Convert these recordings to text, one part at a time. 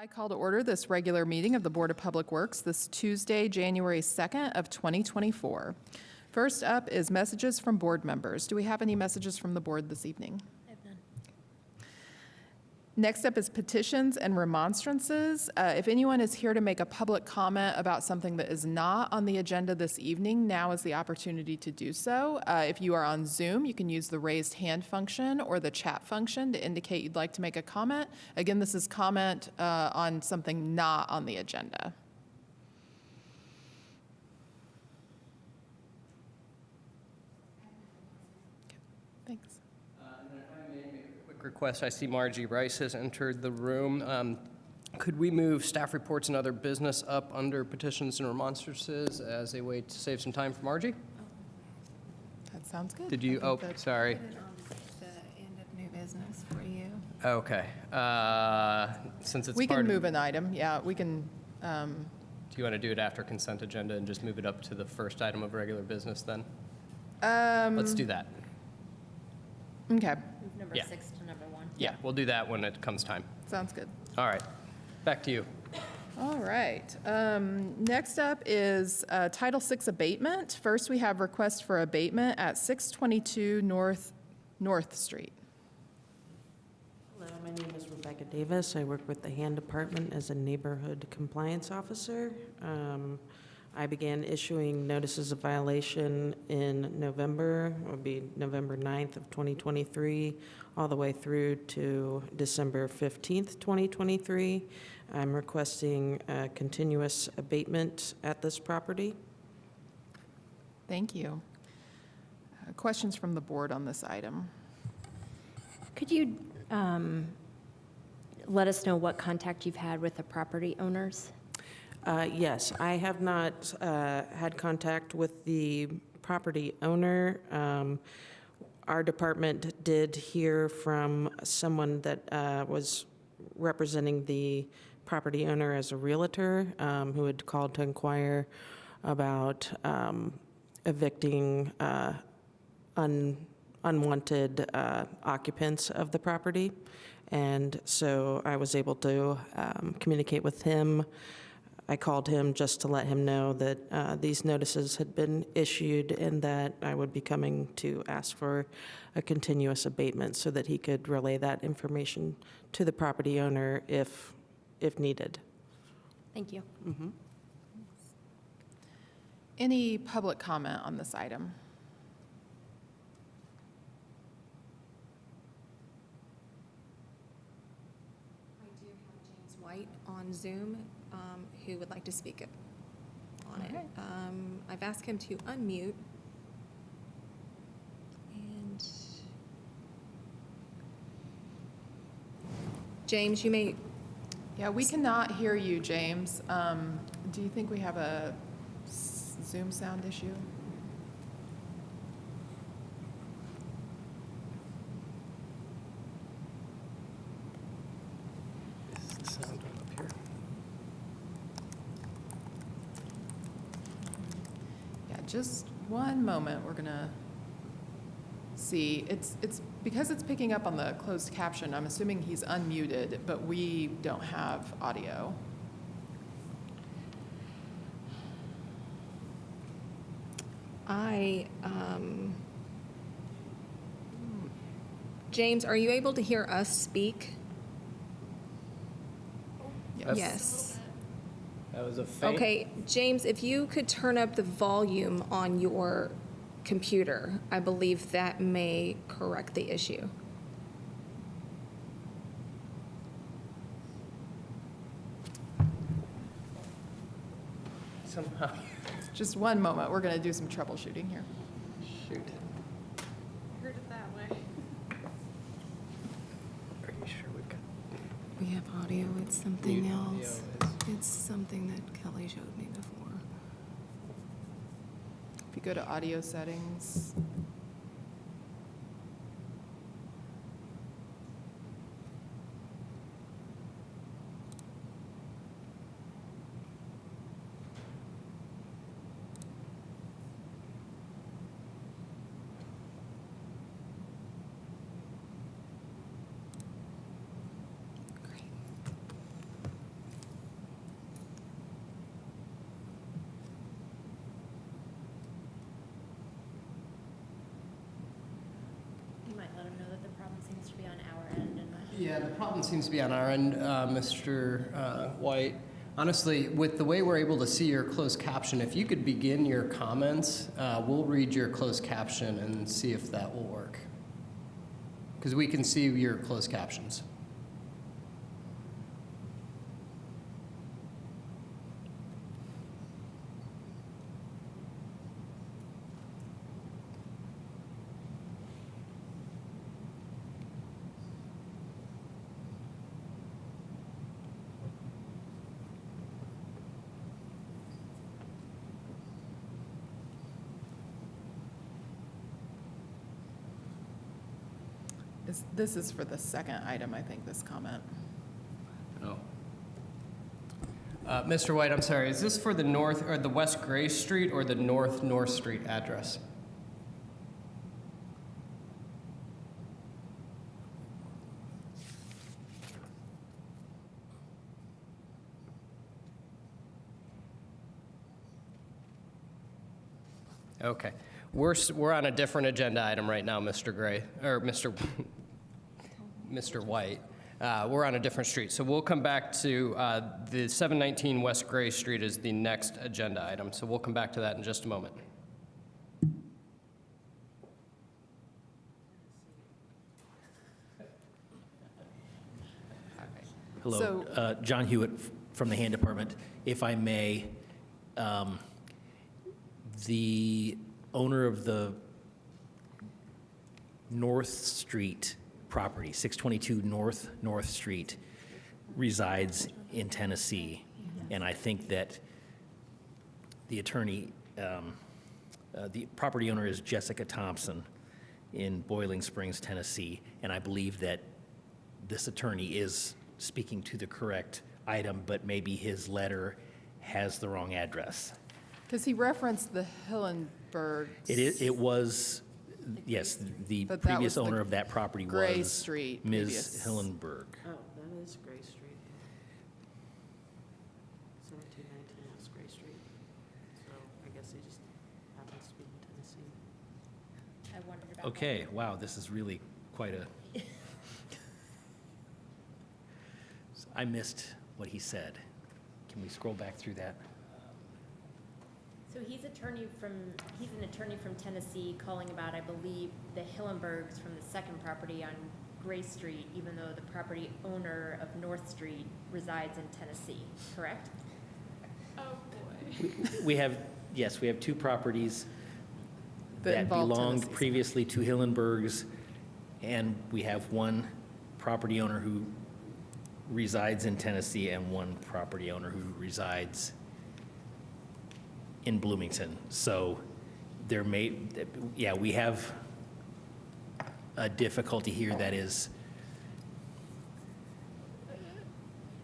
I call to order this regular meeting of the Board of Public Works this Tuesday, January 2nd of 2024. First up is messages from board members. Do we have any messages from the board this evening? I have none. Next up is petitions and remonstrances. If anyone is here to make a public comment about something that is not on the agenda this evening, now is the opportunity to do so. If you are on Zoom, you can use the raised hand function or the chat function to indicate you'd like to make a comment. Again, this is comment on something not on the agenda. Okay, thanks. Request. I see Margie Rice has entered the room. Could we move staff reports and other business up under petitions and remonstrances as a way to save some time for Margie? That sounds good. Did you? I Oh, think that- sorry. Put it on the end of new business for you. Okay. Since it's We part can of, move an item, yeah, we can, do you want to do it after consent agenda and just move it up to the first item of regular business then? Let's do that. okay, Move number Yeah. 6 to number 1. Yeah, we'll do that when it comes time. sounds good. All right. Back to you. All right. Next up is Title VI abatement. First, we have request for abatement at 622 North Street. Hello, my name is Rebecca Davis. I work with the Hand Department as a neighborhood compliance officer. I began issuing notices of violation in November, it would be November 9th of 2023, all the way through to December 15th, 2023. I'm requesting a continuous abatement at this property. Thank you. Questions from the board on this item? Could you let us know what contact you've had with the property owners? Yes, I have not had contact with the property owner. Our department did hear from someone that was representing the property owner as a realtor who had called to inquire about evicting unwanted occupants of the property. And so I was able to communicate with him. I called him just to let him know that these notices had been issued and that I would be coming to ask for a continuous abatement so that he could relay that information to the property owner if needed. Thank you. Any public comment on this item? I do have James White on Zoom who would like to speak on it. Alright. I've asked him to unmute. And James, you may, Yeah, we cannot hear you, James. Do you think we have a Zoom sound issue? Is the sound up here? Yeah, just one moment. We're gonna see. It's because it's picking up on the closed caption. I'm assuming he's unmuted, but we don't have audio. James, are you able to hear us speak? Yes. That was a faint. Okay, James, if you could turn up the volume on your computer, I believe that may correct the issue. Somehow. Just one moment. We're gonna do some troubleshooting here. Shoot. Heard it that way. Are you sure we've got? We have audio, it's something Mute audio else. is- It's something that Kelly showed me before. If you go to audio settings. Yeah, the problem seems to be on our end, Mr. White. Honestly, with the way we're able to see your closed caption, if you could begin your comments, we'll read your closed caption and see if that will work. Because we can see your closed captions. This is for the second item, I think, this comment. Oh. Mr. White, I'm sorry, is this for the north or the West Gray Street or the North Street address? Okay. We're on a different agenda item right now, Mr. Gray, or Mr. White. We're on a different street. So we'll come back to the 719 West Gray Street is the next agenda item. So we'll come back to that in just a moment. Hello, So- John Hewitt from the Hand Department. If I may, the owner of the North Street property, 622 North Street, resides in Tennessee. And I think that the attorney, the property owner is Jessica Thompson in Boiling Springs, Tennessee. And I believe that this attorney is speaking to the correct item, but maybe his letter has the wrong address. Because he referenced the Hillenberg. It was, yes, the But that previous was the owner of that property Gray was Street Ms. previous. Hillenberg. Oh, that is Gray Street. 1719 is Gray Street. So I guess he just happens to be in Tennessee. I wondered about that. Okay, wow, this is really quite a... I missed what he said. Can we scroll back through that? So he's an attorney from Tennessee calling about, I believe, the Hillenbergs from the second property on Gray Street, even though the property owner of North Street resides in Tennessee, correct? We have, yes, we have two properties That that involve belonged Tennessee. previously to Hillenbergs, and we have one property owner who resides in Tennessee and one property owner who resides in Bloomington. So there may, yeah, we have a difficulty here that is,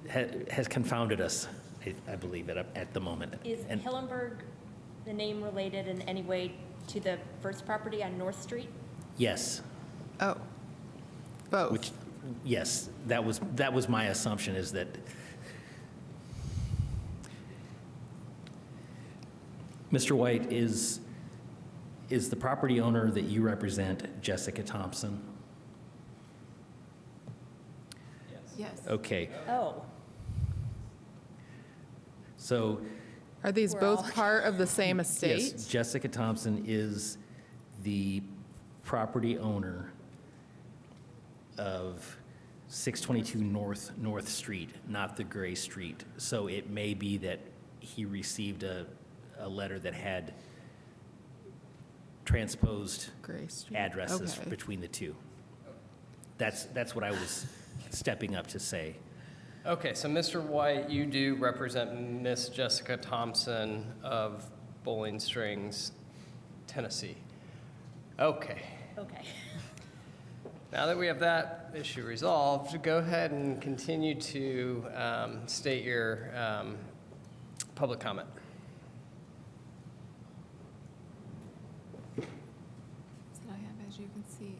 has confounded us, I believe, at the moment. Is And- Hillenberg the name related in any way to the first property on North Street? Yes, Oh, both. which, yes, that was my assumption, is that Mr. White, is the property owner that you represent Jessica Thompson? Yes. Okay, Oh, so, Are these We're both all- part of the same yes, estate? Jessica Thompson is the property owner of 622 North Street, not the Gray Street. So it may be that he received a letter that had transposed Gray Street. addresses Okay. between the two. That's what I was stepping up to say. Okay, so Mr. White, you do represent Miss Jessica Thompson of Bowling Springs, Tennessee. Okay. okay. Now that we have that issue resolved, go ahead and continue to state your public comment. That's what I have, as you can see.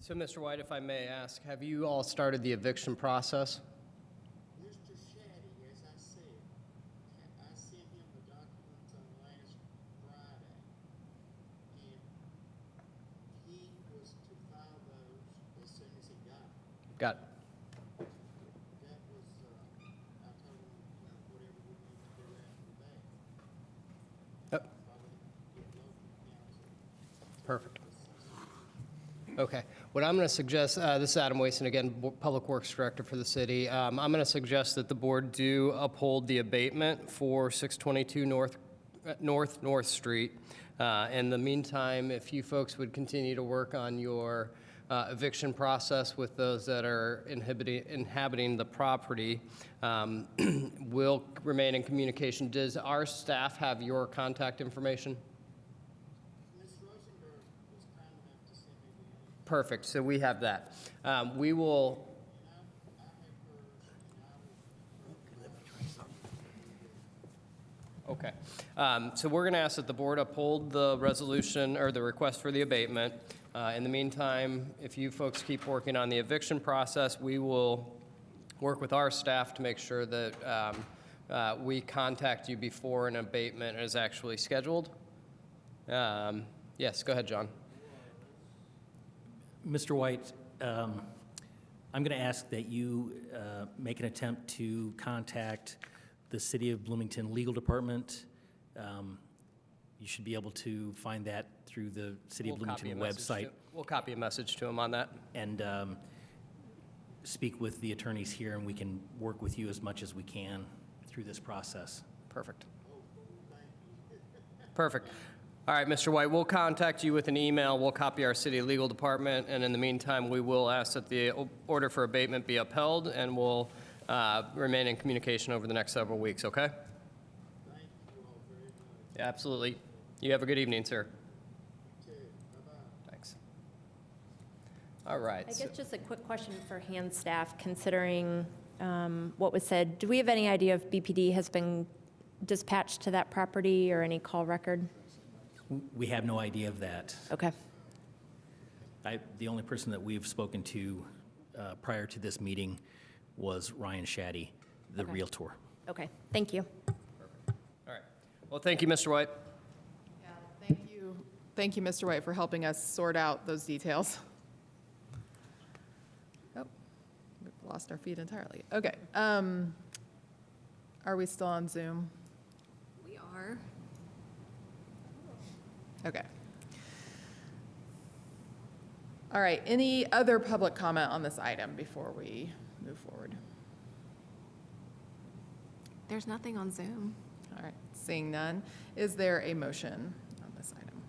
So, Mr. White, if I may ask, have you all started the eviction process? Mr. Shaddy, as I said, I sent him the documents on last Friday, and he was to file those as soon as he got them. Got it. That was, I told him, whatever we need to do after that. Yep. Probably get local counsel. Perfect. Okay. What I'm going to suggest, this is Adam Wason, again, Public Works Director for the city. I'm going to suggest that the board do uphold the abatement for 622 North Street. In the meantime, if you folks would continue to work on your eviction process with those that are inhabiting the property, we'll remain in communication. Does our staff have your contact information? Ms. Rosenberg was kind enough to send me the email, Perfect. So we have that. We will. and I have hers, and I will. Okay. So we're going to ask that the board uphold the resolution or the request for the abatement. In the meantime, if you folks keep working on the eviction process, we will work with our staff to make sure that we contact you before an abatement is actually scheduled. Yes, go ahead, John. Mr. White, I'm going to ask that you make an attempt to contact the City of Bloomington Legal Department. You should be able to find that through the City of Bloomington website We'll copy a message to him on that. and speak with the attorneys here, and we can work with you as much as we can through this process. Perfect. Perfect. All right, Mr. White, we'll contact you with an email. We'll copy our city legal department, and in the meantime, we will ask that the order for abatement be upheld, and we'll remain in communication over the next several weeks, okay? Thank you all very much. Yeah, absolutely. You have a good evening, sir. You too. Bye-bye. Thanks. All right. I so- guess just a quick question for hand staff, considering what was said. Do we have any idea if BPD has been dispatched to that property or any call record? We have no idea of that. Okay. The only person that we've spoken to prior to this meeting was Ryan Shaddy, the Okay. Realtor. Okay, thank you. All right. Well, thank you, Mr. White. Yeah, thank you. Thank you, Mr. White, for helping us sort out those details. Oh, we've lost our feed entirely. Okay. Are we still on Zoom? We are. Okay. All right, any other public comment on this item before we move forward? There's nothing on Zoom. All right, seeing none, is there a motion on this item?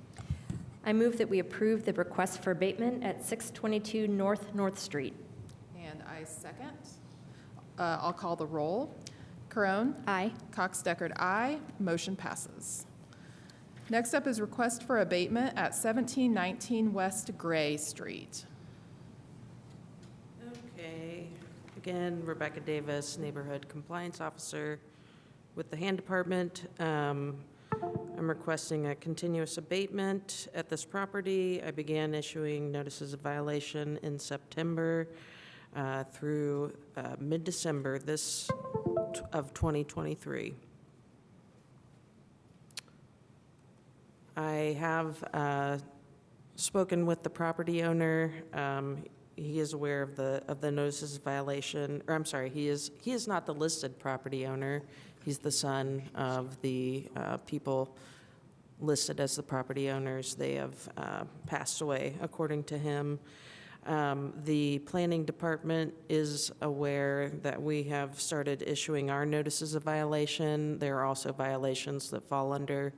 I move that we approve the request for abatement at 622 North Street. And I second. I'll call the roll. Crone? Aye. Cox-Deckard, aye. Motion passes. Next up is request for abatement at 1719 West Gray Street. Okay, again, Rebecca Davis, Neighborhood Compliance Officer with the Hand Department. I'm requesting a continuous abatement at this property. I began issuing notices of violation in September through mid-December of 2023. I have spoken with the property owner. He is aware of the notices of violation, or I'm sorry, he is not the listed property owner. He's the son of the people listed as the property owners. They have passed away, according to him. The planning department is aware that we have started issuing our notices of violation. There are also violations that fall under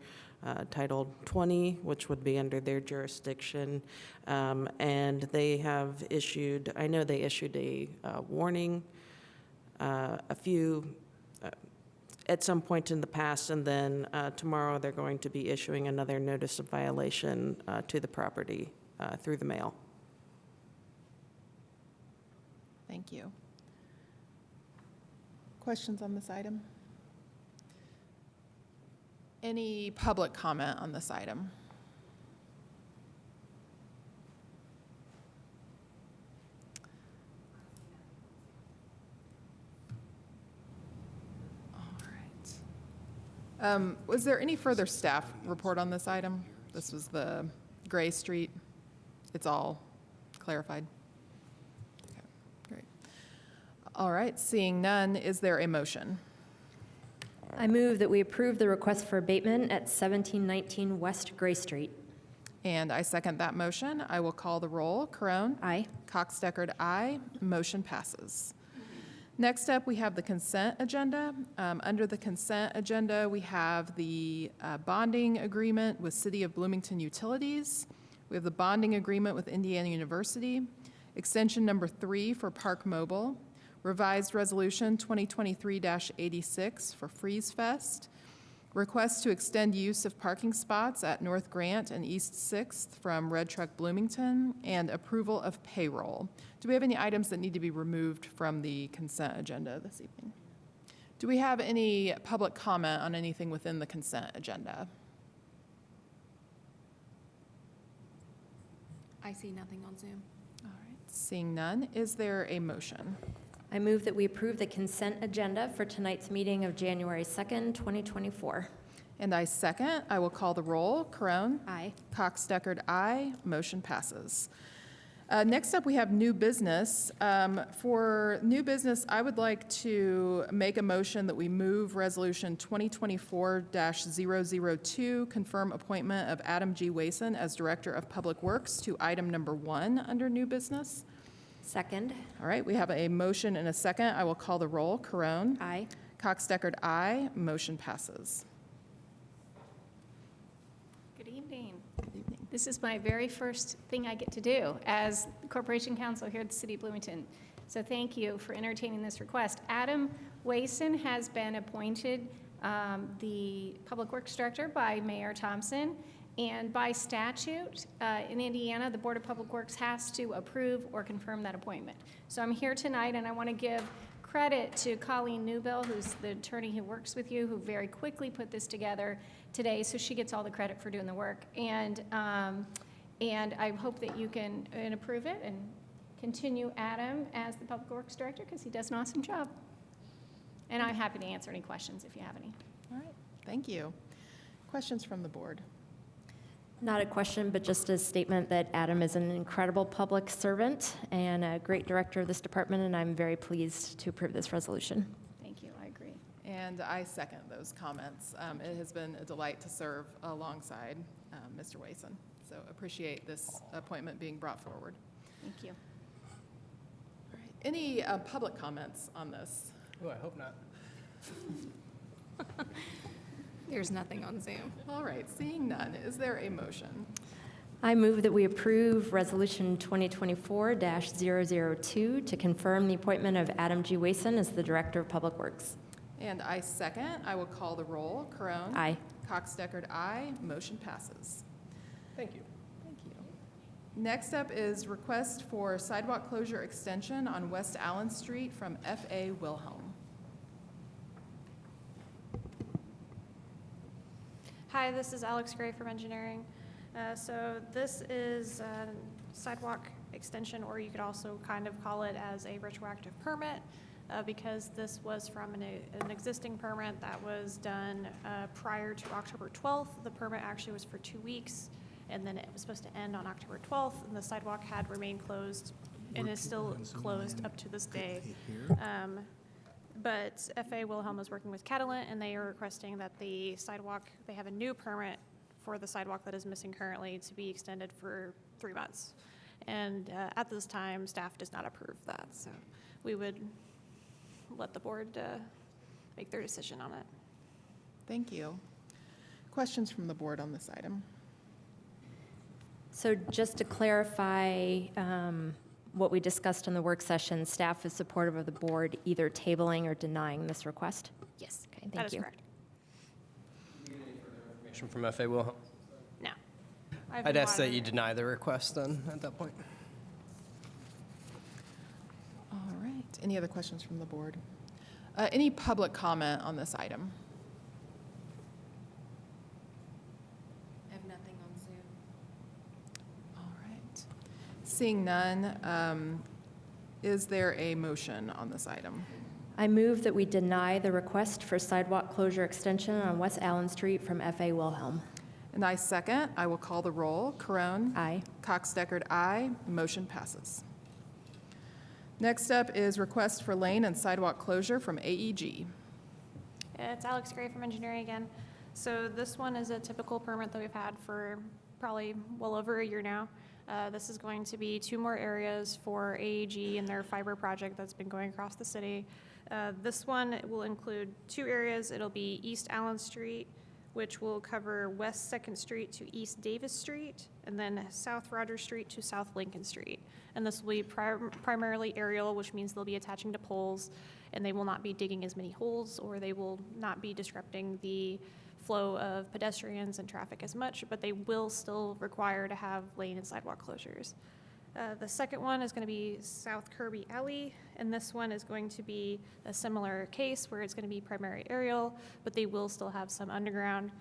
Title 20, which would be under their jurisdiction. And they have issued, I know they issued a warning at some point in the past, and then tomorrow they're going to be issuing another notice of violation to the property through the mail. Thank you. Questions on this item? Any public comment on this item? Was there any further staff report on this item? This was the Gray Street. It's all clarified? Okay, great. All right, seeing none, is there a motion? I move that we approve the request for abatement at 1719 West Gray Street. And I second that motion. I will call the roll. Crone? Aye. Cox Deckard, aye. Motion passes. Next up, we have the consent agenda. Under the consent agenda, we have the bonding agreement with City of Bloomington Utilities. We have the bonding agreement with Indiana University, extension number 3 for Park Mobile, revised resolution 2023-86 for Freeze Fest, request to extend use of parking spots at North Grant and East 6th from Red Truck Bloomington, and approval of payroll. Do we have any items that need to be removed from the consent agenda this evening? Do we have any public comment on anything within the consent agenda? I see nothing on Zoom. All right, seeing none, is there a motion? I move that we approve the consent agenda for tonight's meeting of January 2nd, 2024. And I second. I will call the roll. Crone? Aye. Cox Deckard, aye. Motion passes. Next up, we have new business. For new business, I would like to make a motion that we move Resolution 2024-002, confirm appointment of Adam G. Wason as Director of Public Works, to item number 1 under new business. Second. All right, we have a motion and a second. I will call the roll. Crone? Aye. Cox Deckard, aye. Motion passes. Good evening. Good evening. This is my very first thing I get to do as Corporation Counsel here at the City of Bloomington. So thank you for entertaining this request. Adam Wason has been appointed the Public Works Director by Mayor Thompson. And by statute, in Indiana, the Board of Public Works has to approve or confirm that appointment. So I'm here tonight, and I want to give credit to Colleen Newbill, who's the attorney who works with you, who very quickly put this together today, so she gets all the credit for doing the work. And I hope that you can approve it and continue Adam as the Public Works Director, because he does an awesome job. And I'm happy to answer any questions if you have any. All right, thank you. Questions from the board? Not a question, but just a statement that Adam is an incredible public servant and a great director of this department, and I'm very pleased to approve this resolution. Thank you, I agree. And I second those comments. It has been a delight to serve alongside Mr. Wason, so appreciate this appointment being brought forward. Thank you. All right. Any public comments on this? Oh, I hope not. There's nothing on Zoom. All right, seeing none, is there a motion? I move that we approve Resolution 2024-002 to confirm the appointment of Adam G. Wason as the Director of Public Works. And I second. I will call the roll. Crone? Aye. Cox Deckard, aye. Motion passes. Thank you. Thank you. Next up is request for sidewalk closure extension on West Allen Street from F.A. Wilhelm. Hi, this is Alex Gray from engineering. So this is a sidewalk extension, or you could also kind of call it as a retroactive permit, because this was from an existing permit that was done prior to October 12th. The permit actually was for 2 weeks, and then it was supposed to end on October 12th, and the sidewalk had remained closed and is still closed up to this day. But F.A. Wilhelm is working with Catalent, and they are requesting that the sidewalk, they have a new permit for the sidewalk that is missing currently to be extended for 3 months. And at this time, staff does not approve that, so we would let the board make their decision on it. Thank you. Questions from the board on this item? So just to clarify what we discussed in the work session, staff is supportive of the board either tabling or denying this request? Yes, Okay, that thank is you. correct. Information from F.A. Wilhelm. No. I'd ask that you deny the request then at that point. All right. Any other questions from the board? Any public comment on this item? I have nothing on Zoom. All right. Seeing none, is there a motion on this item? I move that we deny the request for sidewalk closure extension on West Allen Street from F.A. Wilhelm. And I second. I will call the roll. Corone? Aye. Cox-Deckard, aye. Motion passes. Next up is request for lane and sidewalk closure from AEG. It's Alex Gray from Engineering again. So this one is a typical permit that we've had for probably well over a year now. This is going to be 2 more areas for AEG and their fiber project that's been going across the city. This one will include 2 areas. It'll be East Allen Street, which will cover West 2nd Street to East Davis Street, and then South Rogers Street to South Lincoln Street. And this will be primarily aerial, which means they'll be attaching to poles, and they will not be digging as many holes, or they will not be disrupting the flow of pedestrians and traffic as much, but they will still require to have lane and sidewalk closures. The second one is going to be South Kirby Alley, and this one is going to be a similar case where it's going to be primary aerial, but they will still have some underground.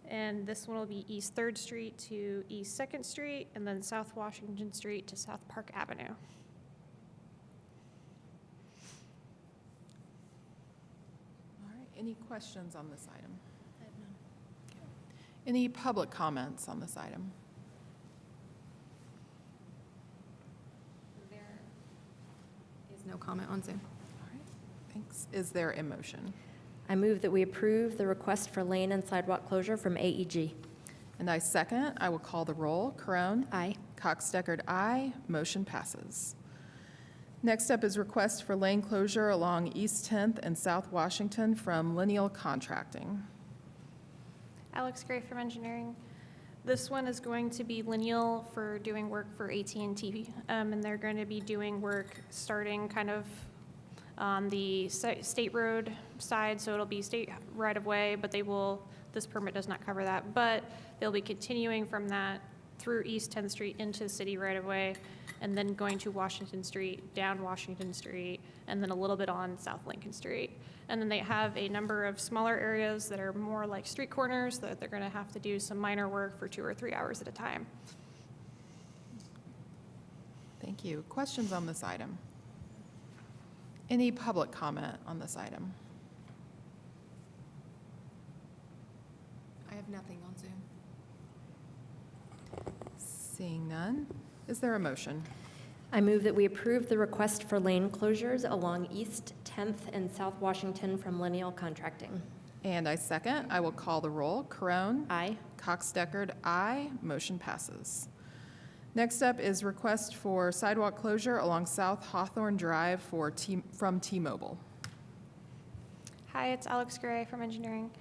And this one will be East 3rd Street to East 2nd Street, and then South Washington Street to South Park Avenue. All right, any questions on this item? I have none. Any public comments on this item? There is no comment on Zoom. All right, thanks. Is there a motion? I move that we approve the request for lane and sidewalk closure from AEG. And I second. I will call the roll. Corone? Aye. Cox-Deckard, aye. Motion passes. Next up is request for lane closure along East 10th and South Washington from Lineal Contracting. Alex Gray from Engineering. This one is going to be Lineal for doing work for AT&T, and they're going to be doing work starting kind of on the state road side, so it'll be state right-of-way, but this permit does not cover that, but they'll be continuing from that through East 10th Street into the city right-of-way, and then going to Washington Street, down Washington Street, and then a little bit on South Lincoln Street. And then they have a number of smaller areas that are more like street corners that they're gonna have to do some minor work for 2 or 3 hours at a time. Thank you. Questions on this item? Any public comment on this item? I have nothing on Zoom. Seeing none, is there a motion? I move that we approve the request for lane closures along East 10th and South Washington from Lineal Contracting. And I second. I will call the roll. Corone? Aye. Cox-Deckard, aye. Motion passes. Next up is request for sidewalk closure along South Hawthorne Drive from T-Mobile. Hi, it's Alex Gray from Engineering.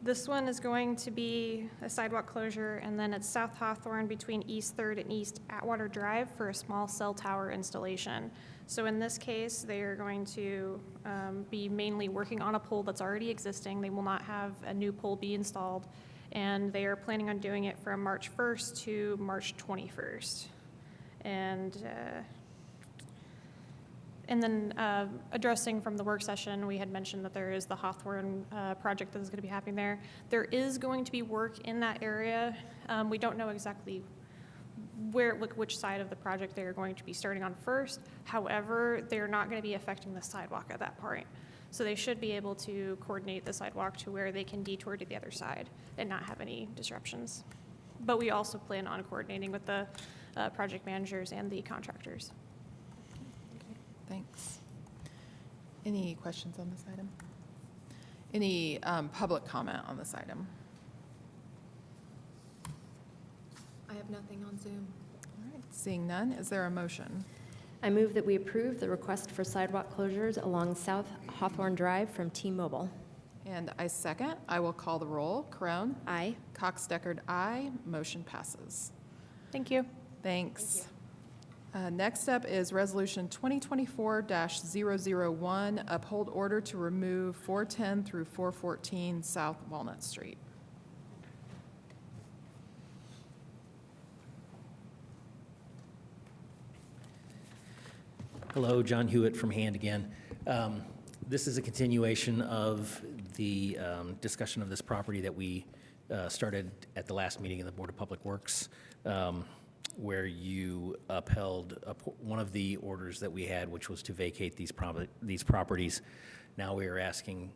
This one is going to be a sidewalk closure, and then it's South Hawthorne between East 3rd and East Atwater Drive for a small cell tower installation. So in this case, they are going to be mainly working on a pole that's already existing. They will not have a new pole be installed, and they are planning on doing it from March 1st to March 21st. And then addressing from the work session, we had mentioned that there is the Hawthorne project that is going to be happening there. There is going to be work in that area. We don't know exactly which side of the project they are going to be starting on first. However, they're not going to be affecting the sidewalk at that point. So they should be able to coordinate the sidewalk to where they can detour to the other side and not have any disruptions. But we also plan on coordinating with the project managers and the contractors. Thanks. Any questions on this item? Any public comment on this item? I have nothing on Zoom. All right, seeing none, is there a motion? I move that we approve the request for sidewalk closures along South Hawthorne Drive from T-Mobile. And I second. I will call the roll. Corone? Aye. Cox-Deckard, aye. Motion passes. Thank you. Thanks. Next up is Resolution 2024-001, uphold order to remove 410 through 414 South Walnut Street. Hello, John Hewitt from Hand again. This is a continuation of the discussion of this property that we started at the last meeting of the Board of Public Works. where you upheld one of the orders that we had, which was to vacate these properties. Now we are asking,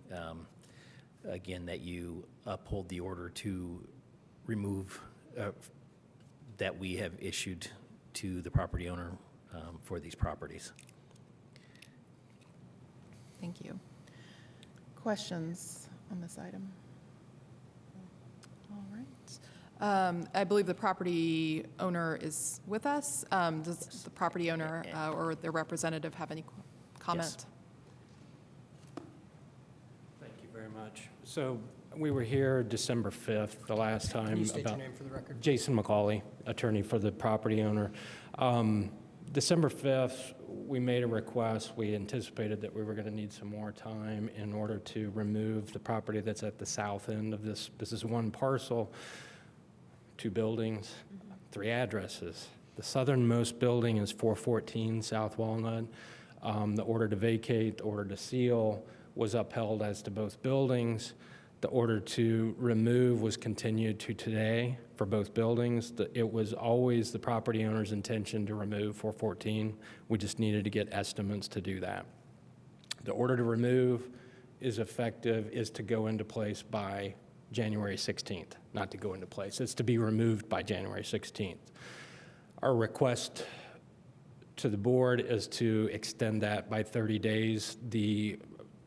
again, that you uphold the order to remove, that we have issued to the property owner for these properties. Thank you. Questions on this item? All right. I believe the property owner is with us. Does the property owner or their representative have any comment? Thank you very much. So we were here December 5th, the last time. Can you state your about name for the record? Jason McCauley, attorney for the property owner. December 5th, we made a request. We anticipated that we were going to need some more time in order to remove the property that's at the south end of this. This is one parcel, 2 buildings, 3 addresses. The southernmost building is 414 South Walnut. The order to vacate, the order to seal was upheld as to both buildings. The order to remove was continued to today for both buildings. It was always the property owner's intention to remove 414. We just needed to get estimates to do that. The order to remove is to go into place by January 16th, not to go into place. It's to be removed by January 16th. Our request to the board is to extend that by 30 days. The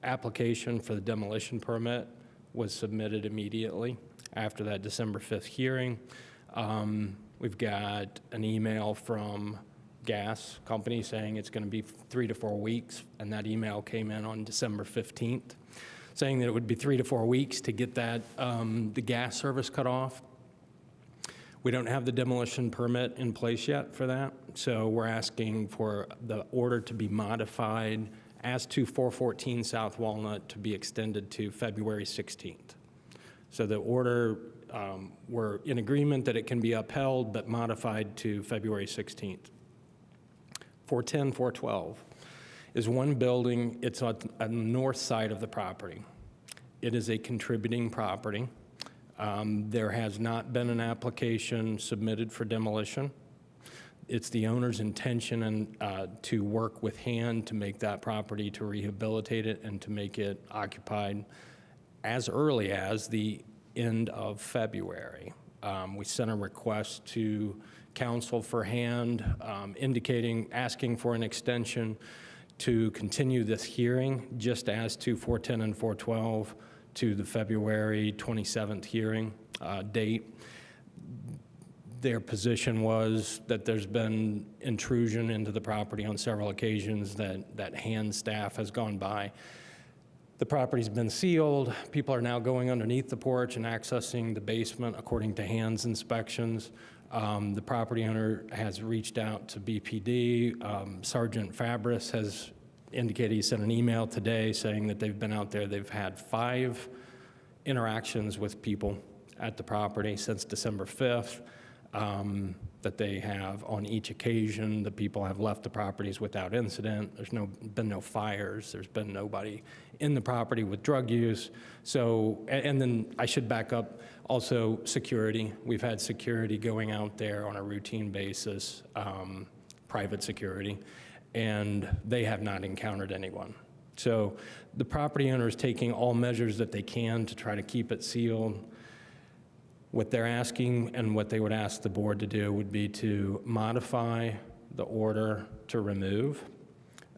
application for the demolition permit was submitted immediately after that December 5th hearing. We've got an email from gas company saying it's going to be 3 to 4 weeks, and that email came in on December 15th, saying that it would be 3 to 4 weeks to get that the gas service cut off. We don't have the demolition permit in place yet for that, so we're asking for the order to be modified as to 414 South Walnut to be extended to February 16th. So the order, we're in agreement that it can be upheld, but modified to February 16th. 410, 412 is one building. It's on the north side of the property. It is a contributing property. There has not been an application submitted for demolition. It's the owner's intention to work with hand to make that property, to rehabilitate it, and to make it occupied as early as the end of February. We sent a request to council for hand, asking for an extension to continue this hearing, just as to 410 and 412 to the February 27th hearing date. Their position was that there's been intrusion into the property on several occasions, that hand staff has gone by. The property's been sealed. People are now going underneath the porch and accessing the basement according to hands inspections. The property owner has reached out to BPD. Sergeant Fabris has indicated, he sent an email today saying that they've been out there. They've had 5 interactions with people at the property since December 5th. That they have on each occasion. The people have left the properties without incident. There's been no fires. There's been nobody in the property with drug use. So, and then I should back up, also security. We've had security going out there on a routine basis, private security, and they have not encountered anyone. So the property owner is taking all measures that they can to try to keep it sealed. What they're asking and what they would ask the board to do would be to modify the order to remove,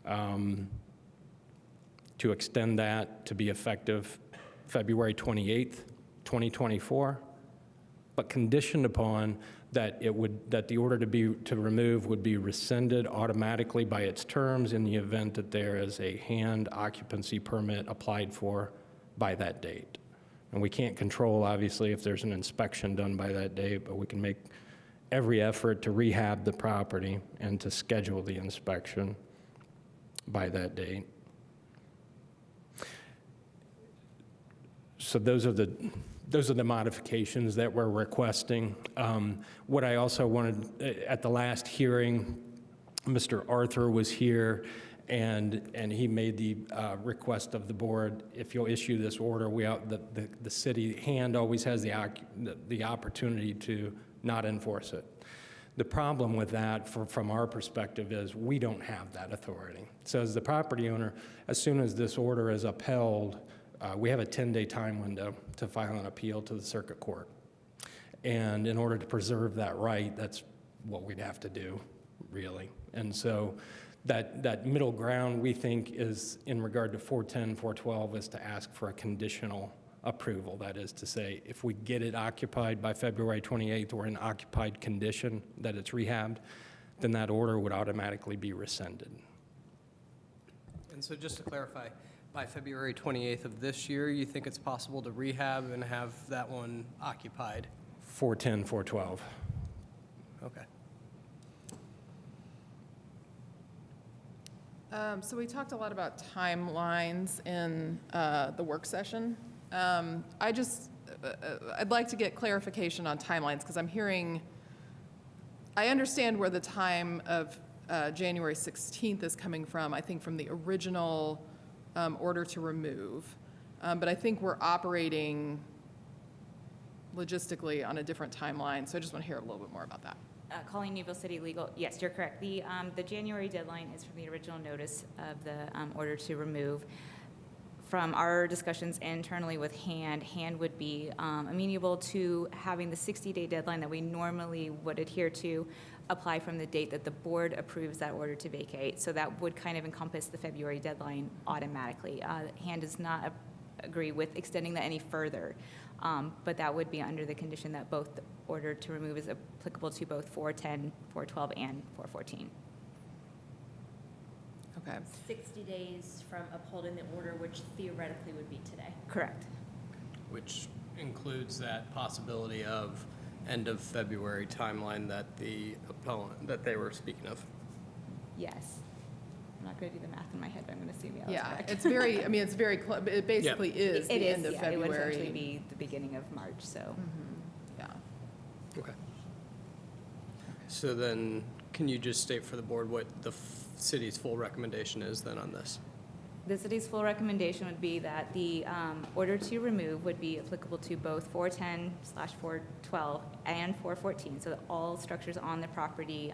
to extend that to be effective February 28th, 2024, but conditioned upon that the order to remove would be rescinded automatically by its terms in the event that there is a hand occupancy permit applied for by that date. And we can't control, obviously, if there's an inspection done by that date, but we can make every effort to rehab the property and to schedule the inspection by that date. So those are the modifications that we're requesting. What I also wanted, at the last hearing, Mr. Arthur was here, and he made the request of the board, if you'll issue this order, the city hand always has the opportunity to not enforce it. The problem with that, from our perspective, is we don't have that authority. So as the property owner, as soon as this order is upheld, we have a 10-day time window to file an appeal to the circuit court. And in order to preserve that right, that's what we'd have to do, really. And so that middle ground, we think, is in regard to 410, 412, is to ask for a conditional approval. That is to say, if we get it occupied by February 28th or in occupied condition that it's rehabbed, then that order would automatically be rescinded. And so just to clarify, by February 28th of this year, you think it's possible to rehab and have that one occupied? 410, 412. Okay. So we talked a lot about timelines in the work session. I'd like to get clarification on timelines, because I'm hearing, I understand where the time of January 16th is coming from, I think from the original order to remove. But I think we're operating logistically on a different timeline, so I just want to hear a little bit more about that. Calling Newville City Legal, yes, you're correct. The January deadline is from the original notice of the order to remove. From our discussions internally with HAND would be amenable to having the 60-day deadline that we normally would adhere to apply from the date that the board approves that order to vacate. So that would kind of encompass the February deadline automatically. HAND does not agree with extending that any further, but that would be under the condition that both the order to remove is applicable to both 410, 412, and 414. Okay. 60 days from upholding the order, which theoretically would be today. Correct. Which includes that possibility of end of February timeline that the appellant, that they were speaking of. Yes. I'm not going to do the math in my head, but I'm going to assume yeah, that's Yeah, correct. it's very, I mean, it's very, it basically is It the is, end of yeah, it would essentially February. be the beginning of March, so. Yeah. Okay. So then, can you just state for the board what the city's full recommendation is then on this? The city's full recommendation would be that the order to remove would be applicable to both 410/412 and 414, so that all structures on the property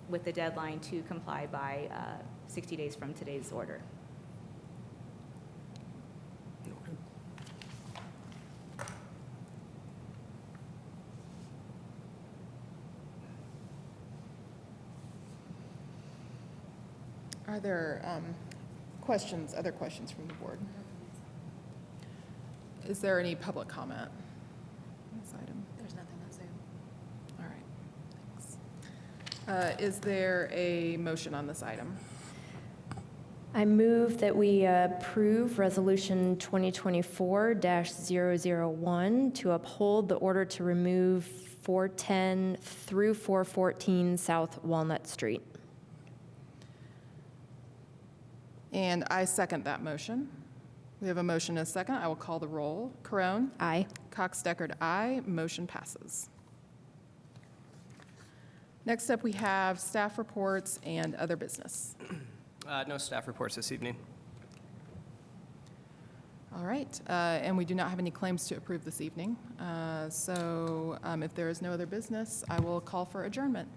with the deadline to comply by 60 days from today's order. Are there questions, other questions from the board? Is there any public comment on this item? There's nothing on Zoom. All right, thanks. Is there a motion on this item? I move that we approve Resolution 2024-001 to uphold the order to remove 410 through 414 South Walnut Street. And I second that motion. We have a motion and a second. I will call the roll. Carone? Aye. Cox-Deckard, aye. Motion passes. Next up, we have staff reports and other business. No staff reports this evening. All right, and we do not have any claims to approve this evening. So if there is no other business, I will call for adjournment.